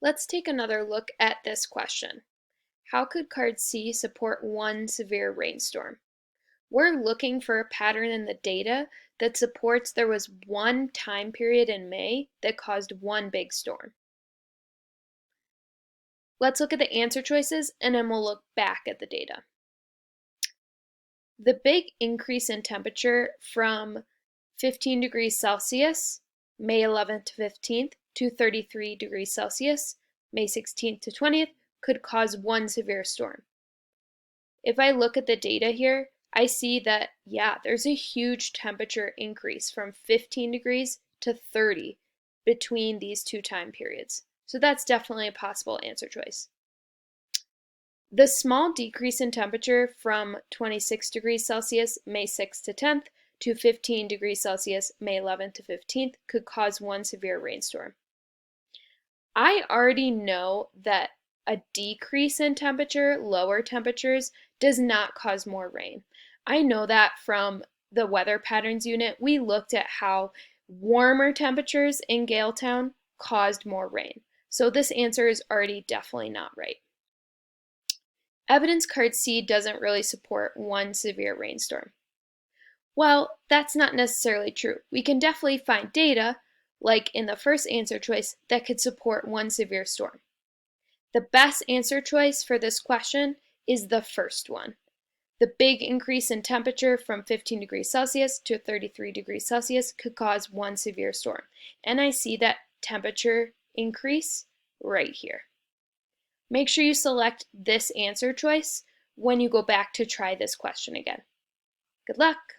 Let's take another look at this question. How could card C support one severe rainstorm? We're looking for a pattern in the data that supports there was one time period in May that caused one big storm. Let's look at the answer choices and then we'll look back at the data. The big increase in temperature from 15 degrees Celsius, May 11th to 15th, to 33 degrees Celsius, May 16th to 20th, could cause one severe storm. If I look at the data here, I see that, yeah, there's a huge temperature increase from 15 degrees to 30 between these two time periods. So that's definitely a possible answer choice. The small decrease in temperature from 26 degrees Celsius, May 6th to 10th, to 15 degrees Celsius, May 11th to 15th, could cause one severe rainstorm. I already know that a decrease in temperature, lower temperatures, does not cause more rain. I know that from the weather patterns unit. We looked at how warmer temperatures in Galetown caused more rain. So this answer is already definitely not right. Evidence card C doesn't really support one severe rainstorm. Well, that's not necessarily true. We can definitely find data, like in the first answer choice, that could support one severe storm. The best answer choice for this question is the first one. The big increase in temperature from 15 degrees Celsius to 33 degrees Celsius could cause one severe storm. And I see that temperature increase right here. Make sure you select this answer choice when you go back to try this question again. Good luck!